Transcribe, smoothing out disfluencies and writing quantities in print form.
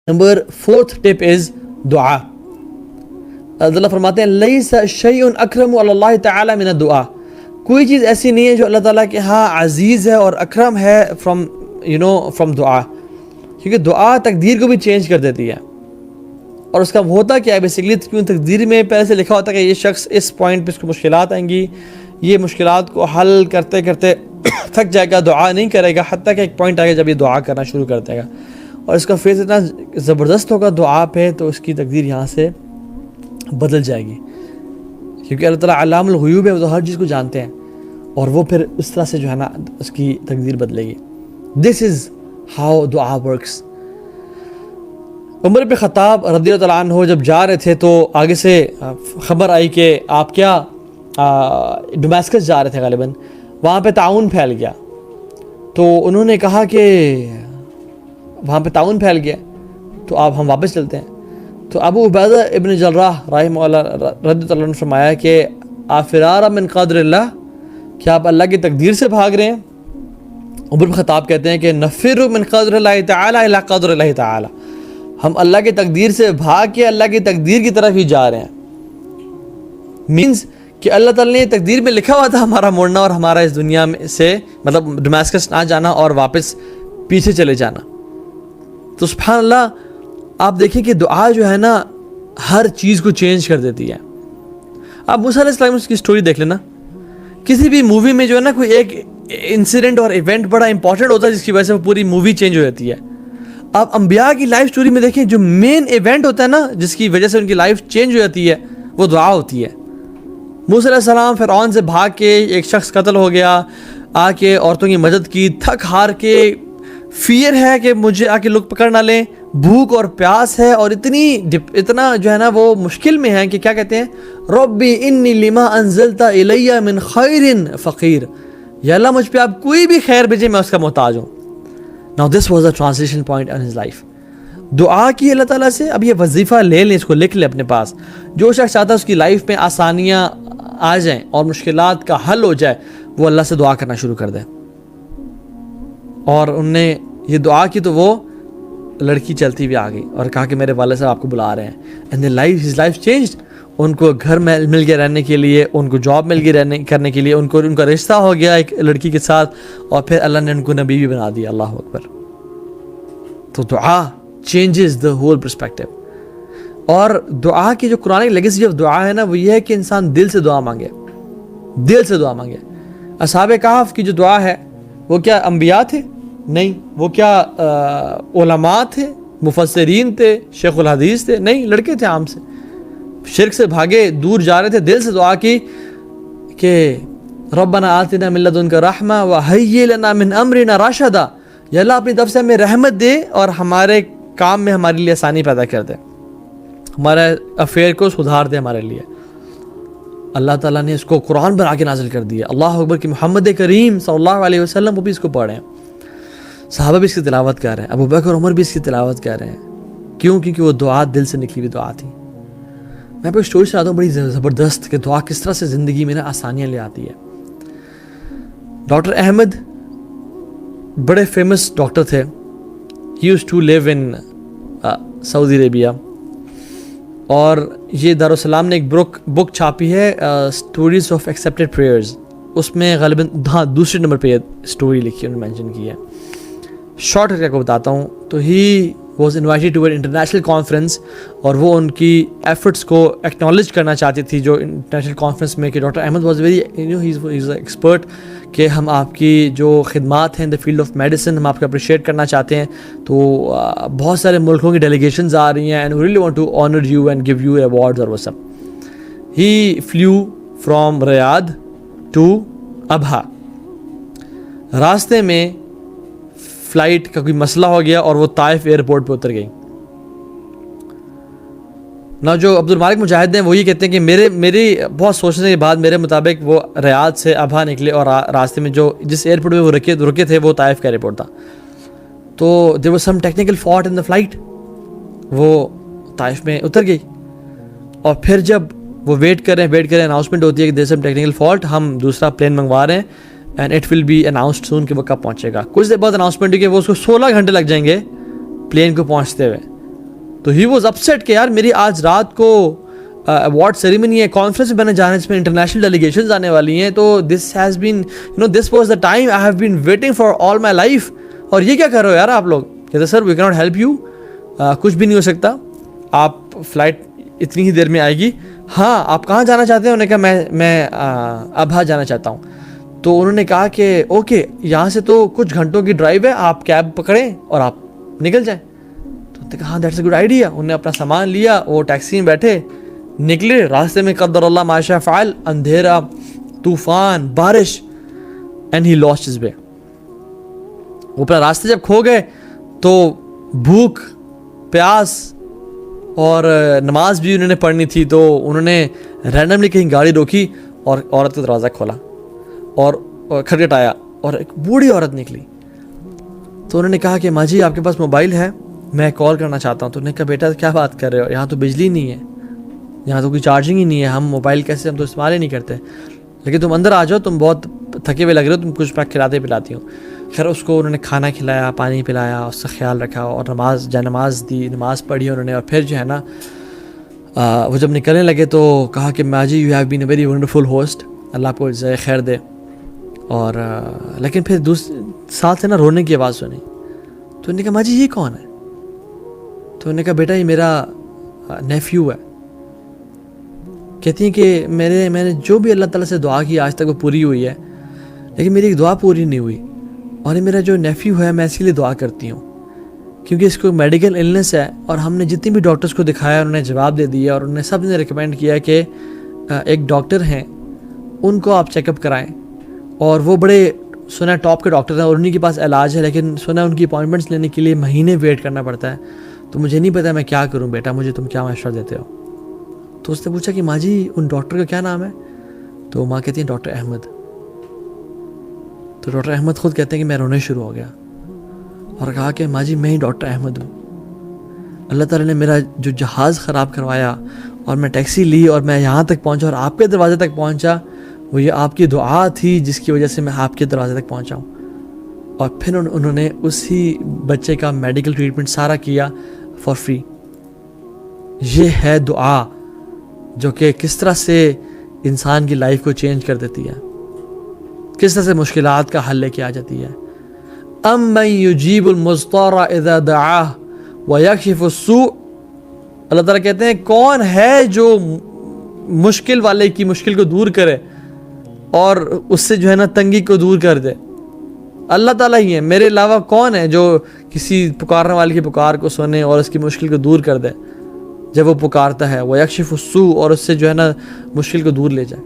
Number 4th ٹپ از دعا. اللہ فرماتے ہیں لیس شیء اکرم علی اللہ تعالی من الدعاء. کوئی چیز ایسی نہیں ہے جو اللہ تعالیٰ کے ہاں عزیز ہے اور اکرم ہے فرام دعا. کیونکہ دعا تقدیر کو بھی چینج کر دیتی ہے. اور اس کا ہوتا کیا ہے بیسیکلی، کیوں تقدیر میں پہلے سے لکھا ہوتا ہے کہ یہ شخص اس پوائنٹ پہ اس کو مشکلات آئیں گی، یہ مشکلات کو حل کرتے کرتے تھک جائے گا، دعا نہیں کرے گا، حتیٰ کہ ایک پوائنٹ آئے گا جب یہ دعا کرنا شروع کر دے گا اور اس کا فیض اتنا زبردست ہوگا دعا پہ، تو اس کی تقدیر یہاں سے بدل جائے گی. کیونکہ اللہ تعالیٰ علام الغیوب ہے، وہ تو ہر چیز کو جانتے ہیں، اور وہ پھر اس طرح سے جو ہے نا اس کی تقدیر بدلے گی. دس از ہاؤ دعا ورکس. عمر بن خطاب رضی اللہ تعالیٰ عنہ جب جا رہے تھے تو آگے سے خبر آئی کہ آپ کیا ڈمیسکس جا رہے تھے غالباً، وہاں پہ طاعون پھیل گیا. تو انہوں نے کہا کہ وہاں پہ طاعون پھیل گیا تو آپ ہم واپس چلتے ہیں. تو ابو عبیدہ ابن جراح رحمہ اللہ رضی اللہ عنہ نے فرمایا کہ فرارا من قدر اللہ، کیا آپ اللہ کی تقدیر سے بھاگ رہے ہیں؟ عمر بن خطاب کہتے ہیں کہ نفر من قدر اللہ تعالی الی قدر اللہ تعالی، ہم اللہ کی تقدیر سے بھاگ کے اللہ کی تقدیر کی طرف ہی جا رہے ہیں. مینز کہ اللہ تعالیٰ نے تقدیر میں لکھا ہوا تھا ہمارا مڑنا اور ہمارا اس دنیا میں سے مطلب ڈمیسکس نہ جانا اور واپس پیچھے چلے جانا. تو سبحان اللہ، آپ دیکھیں کہ دعا جو ہے نا ہر چیز کو چینج کر دیتی ہے. آپ موسیٰ علیہ السلام کی سٹوری دیکھ لینا، کسی بھی مووی میں جو ہے نا کوئی ایک انسیڈنٹ اور ایونٹ بڑا امپورٹنٹ ہوتا ہے جس کی وجہ سے وہ پوری مووی چینج ہو جاتی ہے. آپ انبیاء کی لائف سٹوری میں دیکھیں، جو مین ایونٹ ہوتا ہے نا جس کی وجہ سے ان کی لائف چینج ہو جاتی ہے، وہ دعا ہوتی ہے. موسیٰ علیہ السلام فرعون سے بھاگ کے ایک شخص قتل ہو گیا، آ کے عورتوں کی مدد کی، تھک ہار کے، فیئر ہے کہ مجھے آ کے لوگ پکڑ نہ لیں، بھوک اور پیاس ہے اور اتنا جو ہے نا وہ مشکل میں ہے کہ کیا کہتے ہیں، ربی انی لما انزلت الی من خیر فقیر، یا اللہ مجھ پہ آپ کوئی بھی خیر بھیجے میں اس کا محتاج ہوں. Now this was a transition point in his life. دعا کی اللہ تعالیٰ سے. اب یہ وظیفہ لے لیں، اس کو لکھ لیں اپنے پاس. جو شخص چاہتا ہے اس کی لائف میں آسانیاں آ جائیں اور مشکلات کا حل ہو جائے، وہ اللہ سے دعا کرنا شروع کر دے. اور ان نے یہ دعا کی تو وہ لڑکی چلتی ہوئی آ گئی اور کہا کہ میرے والد صاحب آپ کو بلا رہے ہیں. And his life changed. ان کو گھر مل گیا رہنے کے لیے، ان کو جاب مل گئی کرنے کے لیے، ان کا رشتہ ہو گیا ایک لڑکی کے ساتھ، اور پھر اللہ نے ان کو نبی بھی بنا دیا. اللہ اکبر. تو دعا چینجز دا ہول پرسپیکٹو. اور دعا کی جو قرآن لیگیسی آف دعا ہے نا، وہ یہ ہے کہ انسان دل سے دعا مانگے، دل سے دعا مانگے. اصحاب کہف کی جو دعا ہے وہ کیا انبیاء تھے؟ نہیں. وہ کیا علماء تھے، مفسرین تھے، شیخ الحدیث تھے؟ نہیں، لڑکے تھے عام سے، شرک سے بھاگے دور جا رہے تھے، دل سے دعا کی کہ ربنا آتنا من لدنک رحمہ وہیئ لنا من امرنا رشدا، یا اللہ اپنی طرف سے ہمیں رحمت دے اور ہمارے کام میں ہمارے لیے آسانی پیدا کر دے، ہمارے افیئر کو سدھار دے ہمارے لیے. اللہ تعالیٰ نے اس کو قرآن بنا کے نازل کر دیا. اللہ اکبر کہ محمد کریم صلی اللہ علیہ وسلم وہ بھی اس کو پڑھ رہے ہیں، صحابہ بھی اس کی تلاوت کر رہے ہیں، ابو بکر عمر بھی اس کی تلاوت کر رہے ہیں. کیوں؟ کیونکہ وہ دعا دل سے نکلی ہوئی دعا تھی. میں آپ کو اسٹوری سناتا ہوں بڑی زبردست کہ دعا کس طرح سے زندگی میں نا آسانیاں لے آتی ہے. ڈاکٹر احمد بڑے فیمس ڈاکٹر تھے. ہی یوزڈ ٹو لیو ان سعودی عربیہ، اور یہ دارالسلام نے ایک بک چھاپی ہے اسٹوریز آف ایکسیپٹیڈ پریئرز. اس میں غالباً دوسرے نمبر پہ یہ اسٹوری لکھی ہے، انہوں نے مینشن کی ہے. شارٹ کر کے آپ کو بتاتا ہوں. تو he was invited to an international conference, اور وہ ان کی ایفرٹس کو ایکنالج کرنا چاہتی تھی جو انٹرنیشنل کانفرنس میں، کہ doctor Ahmed was very he is expert, کہ ہم آپ کی جو خدمات ہیں in the field of medicine ہم آپ کو اپریشیٹ کرنا چاہتے ہیں. تو بہت سارے ملکوں کی ڈیلیگیشنز آ رہی ہیں، and we really want to honour you and give you awards اور وہ سب. ہی فلیو فرام ریاض ٹو ابہا. راستے میں فلائٹ کا کوئی مسئلہ ہو گیا اور وہ طائف ایئرپورٹ پہ اتر گئی. نا جو عبد المالک مجاہد ہیں وہ یہ کہتے ہیں کہ میری بہت سوچنے کے بعد میرے مطابق وہ ریاض سے ابہا نکلے، اور راستے میں جس ایئرپورٹ میں وہ رکے تھے وہ طائف کا ایئرپورٹ تھا. تو there was some technical fault in the flight, وہ طائف میں اتر گئی. اور پھر جب وہ ویٹ کریں اناؤنسمنٹ ہوتی ہے کہ دیر سم ٹیکنیکل فالٹ، ہم دوسرا پلین منگوا رہے ہیں and it will be announced soon کہ وہ کب پہنچے گا. کچھ دیر بعد اناؤنسمنٹ ہوئی کہ وہ اس کو 16 گھنٹے لگ جائیں گے پلین کو پہنچتے ہوئے. تو ہی واز اپسیٹ کہ یار میری آج رات کو ایوارڈ سیریمنی ہے, کانفرنس میں بنے جانا ہے جس میں انٹرنیشنل ڈیلیگیشنز آنے والی ہیں, تو this has been this was the time I have been waiting for all my life, اور یہ کیا کر رہے ہو یار آپ لوگ. کہتے سر وی کی ناٹ ہیلپ یو, کچھ بھی نہیں ہو سکتا, آپ فلائٹ اتنی ہی دیر میں آئے گی. ہاں آپ کہاں جانا چاہتے ہیں؟ انہوں نے کہا میں ابہا جانا چاہتا ہوں. تو انہوں نے کہا کہ اوکے یہاں سے تو کچھ گھنٹوں کی ڈرائیو ہے, آپ کیب پکڑیں اور آپ نکل جائیں. تو انہوں نے کہا ہاں دیٹس اے گڈ آئیڈیا. انہوں نے اپنا سامان لیا, وہ ٹیکسی میں بیٹھے, نکلے. راستے میں قدر اللہ ما شاء فعل, اندھیرا, طوفان, بارش, and he lost his way. وہ اپنا راستے جب کھو گئے تو بھوک, پیاس اور نماز بھی انہوں نے پڑھنی تھی, تو انہوں نے رینڈملی کہیں گاڑی روکی اور عورت کا دروازہ کھولا اور کھٹکھٹایا, اور ایک بوڑھی عورت نکلی. تو انہوں نے کہا کہ ماں جی آپ کے پاس موبائل ہے, میں کال کرنا چاہتا ہوں. تو انہوں نے کہا بیٹا کیا بات کر رہے ہو, یہاں تو بجلی نہیں ہے, یہاں تو کوئی چارجنگ ہی نہیں ہے, ہم موبائل کیسے, ہم تو استعمال ہی نہیں کرتے, لیکن تم اندر آ جاؤ, تم بہت تھکے ہوئے لگ رہے ہو, تم کچھ پیک کھلاتے پلاتی ہوں. خیر اس کو انہوں نے کھانا کھلایا, پانی پلایا, اس کا خیال رکھا, اور نماز دی, نماز پڑھی انہوں نے. اور پھر جو ہے نا وہ جب نکلنے لگے تو کہا کہ ماں جی you have been a very wonderful host, اللہ آپ کو جزائے خیر دے. اور لیکن پھر ساتھ سے نا رونے کی آواز سنی. تو انہوں نے کہا ماں جی یہ کون ہے؟ تو انہوں نے کہا بیٹا یہ میرا نیفیو ہے. کہتی ہیں کہ میں نے جو بھی اللہ تعالیٰ سے دعا کی آج تک وہ پوری ہوئی ہے, لیکن میری ایک دعا پوری نہیں ہوئی, اور یہ میرا جو نیفیو ہے میں اس کے لیے دعا کرتی ہوں کیونکہ اس کو میڈیکل النس ہے, اور ہم نے جتنی بھی ڈاکٹرز کو دکھایا انہوں نے جواب دے دیا, اور انہوں نے سب نے ریکمینڈ کیا کہ ایک ڈاکٹر ہیں ان کو آپ چیک اپ کرائیں, اور وہ بڑے سنا ٹاپ کے ڈاکٹر ہیں اور انہیں کے پاس علاج ہے, لیکن سنا ان کی اپوائنٹمنٹس لینے کے لیے مہینے ویٹ کرنا پڑتا ہے. تو مجھے نہیں پتا میں کیا کروں بیٹا, مجھے تم کیا مشورہ دیتے ہو؟ تو اس نے پوچھا کہ ماں جی ان ڈاکٹر کا کیا نام ہے؟ تو ماں کہتی ہیں ڈاکٹر احمد. تو ڈاکٹر احمد خود کہتے ہیں کہ میں رونے شروع ہو گیا, اور کہا کہ ماں جی میں ہی ڈاکٹر احمد ہوں. اللہ تعالیٰ نے میرا جو جہاز خراب کروایا اور میں ٹیکسی لی اور میں یہاں تک پہنچا اور آپ کے دروازے تک پہنچا, وہ یہ آپ کی دعا تھی جس کی وجہ سے میں آپ کے دروازے تک پہنچا ہوں. اور پھر انہوں نے اسی بچے کا میڈیکل ٹریٹمنٹ سارا کیا فار فری. یہ ہے دعا جو کہ کس طرح سے انسان کی لائف کو چینج کر دیتی ہے, کس طرح سے مشکلات کا حل لے کے آ جاتی ہے. امن یجیب المضطر اذا دعاہ ویکشف السوء, اللہ تعالیٰ کہتے ہیں کون ہے جو مشکل والے کی مشکل کو دور کرے اور اس سے جو ہے نا تنگی کو دور کر دے. اللہ تعالیٰ ہی ہے, میرے علاوہ کون ہے جو کسی پکارنے والے کی پکار کو سنے اور اس کی مشکل کو دور کر دے جب وہ پکارتا ہے. ویکشف السوء, اور اس سے جو ہے نا مشکل کو دور لے جائے.